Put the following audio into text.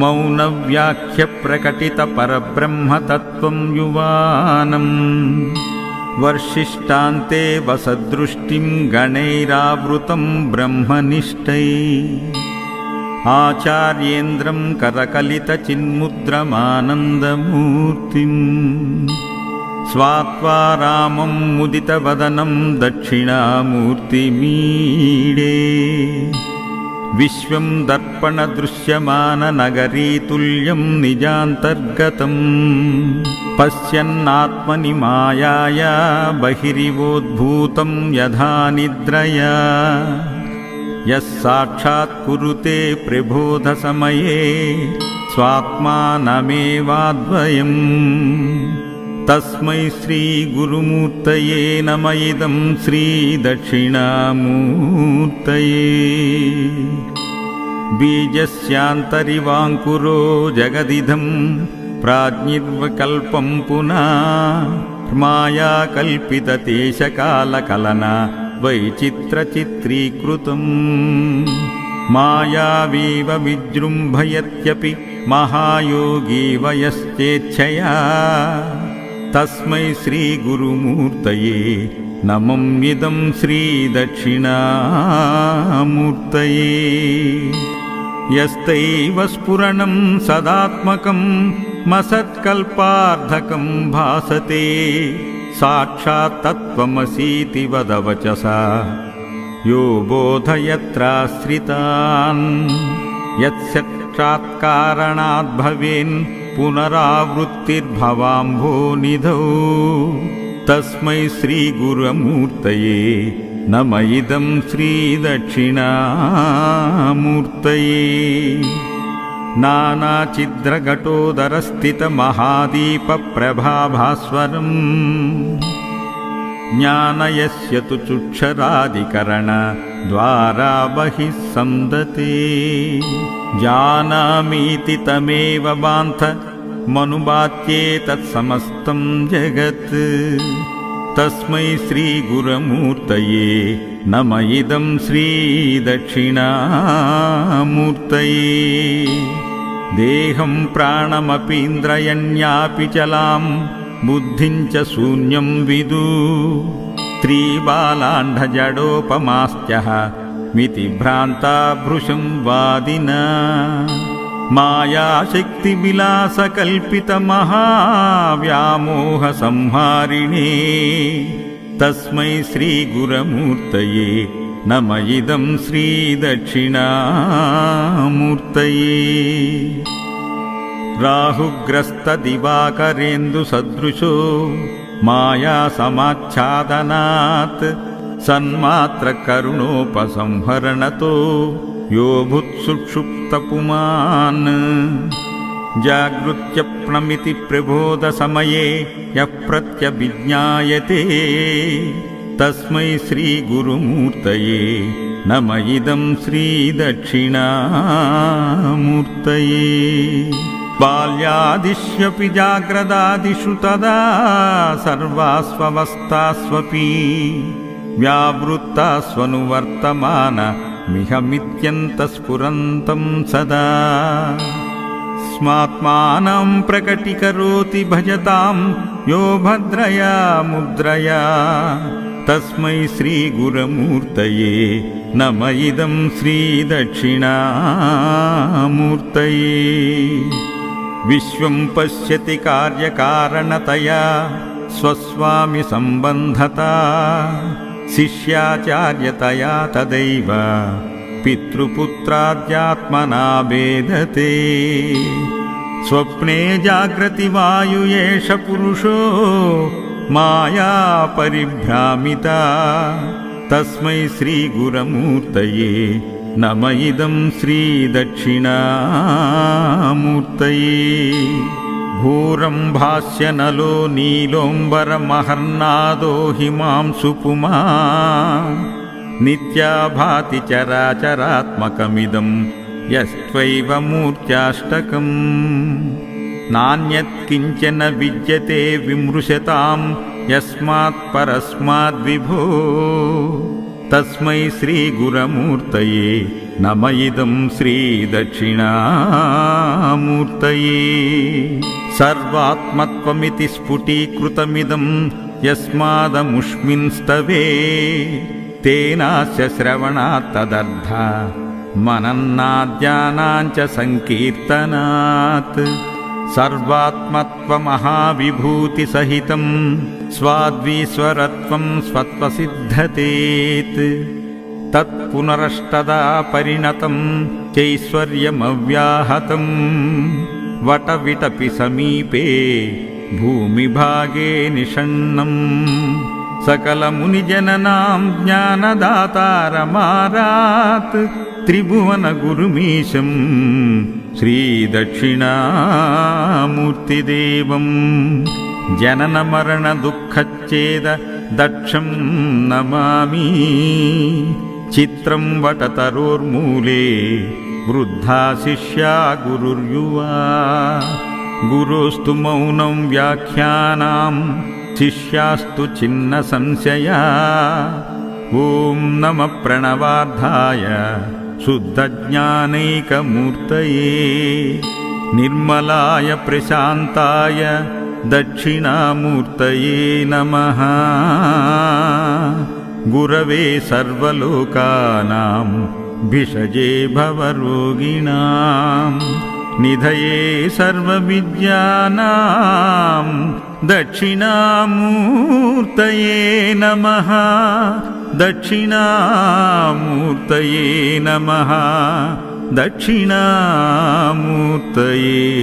मौनव्याख्यप्रकटितपरब्रह्मतत्त्वं युवानं वर्षिष्टान्ते वसदृष्टिं गणैरावृतं ब्रह्मनिष्ठैः आचार्येन्द्रं करकलितचिन्मुद्रमानन्दमूर्तिम् स्वात्वा रामं मुदितवदनं दक्षिणामूर्तिमीडे विश्वं दर्पणदृश्यमाननगरीतुल्यं निजान्तर्गतं पश्यन्नात्मनि मायाया बहिरिवोद्भूतं यथा निद्रया यः साक्षात् कुरुते प्रबोधसमये स्वात्मानमेवाद्वयम् तस्मै श्रीगुरुमूर्तये नम इदं श्रीदक्षिणामूर्तये बीजस्यान्तरिवाङ्कुरो जगदिदं प्राज्ञिर्विकल्पं पुनः माया कल्पितदेशकालकलना वैचित्रचित्रीकृतम् मायावीव विजृम्भयत्यपि महायोगी वयश्चेच्छया तस्मै श्रीगुरुमूर्तये नमम्यिदं श्रीदक्षिणामूर्तये यस्तैव स्फुरणं सदात्मकं मसत्कल्पार्धकं भासते साक्षात् तत्त्वमसीति वदवचसा यो बोधयत्राश्रितान् यत्साक्षात्कारणात् भवेन् पुनरावृत्तिर्भवाम्भोनिधौ तस्मै श्रीगुरुमूर्तये नम इदं श्रीदक्षिणामूर्तये नानाचिद्रघटोदरस्थितमहादीपप्रभाभास्वरम् ज्ञानयस्य तु चुक्षरादिकरणद्वारा बहिः सन्दते जानामीति तमेव बान्धमनुबाध्ये तत्समस्तं जगत् तस्मै श्रीगुरुमूर्तये नम इदं श्रीदक्षिणामूर्तये देहं प्राणमपीन्द्रयण्यापि चलां बुद्धिं च शून्यं विदु त्रिबालाण्डजडोपमास्त्यः मितिभ्रान्ता भृशं वादिना मायाशक्तिविलासकल्पितमहाव्यामोहसंहारिणे तस्मै श्रीगुरुमूर्तये नम इदं श्रीदक्षिणामूर्तये राहुग्रस्तदिवाकरेन्दुसदृशो मायासमाच्छादनात् सन्मात्रकरुणोपसंहरणतो यो भूत्सुषुप्तपुमान् जागृत्यप्नमिति प्रबोधसमये यः प्रत्यभिज्ञायते तस्मै श्रीगुरुमूर्तये नम इदं श्रीदक्षिणामूर्तये बाल्यादिष्यपि जाग्रदादिषु तदा सर्वास्वस्थास्वपि व्यावृत्तास्वनुवर्तमानमिहमित्यन्तस्फुरन्तं सदा स्मात्मानं प्रकटीकरोति भजतां यो भद्रया मुद्रया तस्मै श्रीगुरुमूर्तये नम इदं श्रीदक्षिणामूर्तये विश्वं पश्यति कार्यकारणतया स्वस्वामि सम्बन्धता शिष्याचार्यतया तदैव पितृपुत्राद्यात्मना भेदते स्वप्ने जाग्रति वायु एष पुरुषो माया परिभ्रामिता तस्मै श्रीगुरुमूर्तये नम इदं श्रीदक्षिणामूर्तये भूरं भास्यनलो नीलोऽम्बरमहर्नादो हिमांशुपुमा नित्या भाति चराचरात्मकमिदं यस्त्वैव मूर्त्याष्टकम् नान्यत् किञ्चन विद्यते विमृशतां यस्मात् परस्माद् विभो तस्मै श्रीगुरमूर्तये नम इदं श्रीदक्षिणामूर्तये। सर्वात्मत्वमिति स्फुटीकृतमिदं यस्मादमुष्मिंस्तवे तेनास्य श्रवणात् तदर्था मनन्नाद्यानाञ्च संकीर्तनात्। सर्वात्मत्वमहाविभूतिसहितं स्वाद्वीश्वरत्वं स्वत्वसिद्धतेत्। तत्पुनरष्टदा परिणतं चैश्वर्यमव्याहतं वटविटपि समीपे भूमिभागे निषण्णम्। सकलमुनिजननां ज्ञानदातारमारात् त्रिभुवनगुरुमीशं श्रीदक्षिणामूर्तिदेवं। जननमरणदुःखच्छेद दक्षं नमामि। चित्रं वटतरोर्मूले वृद्धा शिष्या गुरुर्युवा। गुरोस्तु मौनं व्याख्यानां शिष्यास्तु छिन्नसंशया। ॐ नमः प्रणवार्धाय शुद्धज्ञानैकमूर्तये निर्मलाय प्रशान्ताय दक्षिणामूर्तये नमः। गुरवे सर्वलोकानां भिषजे भवरोगिणां निधये सर्वविद्यानां दक्षिणामूर्तये नमः। दक्षिणामूर्तये नमः। दक्षिणामूर्तये।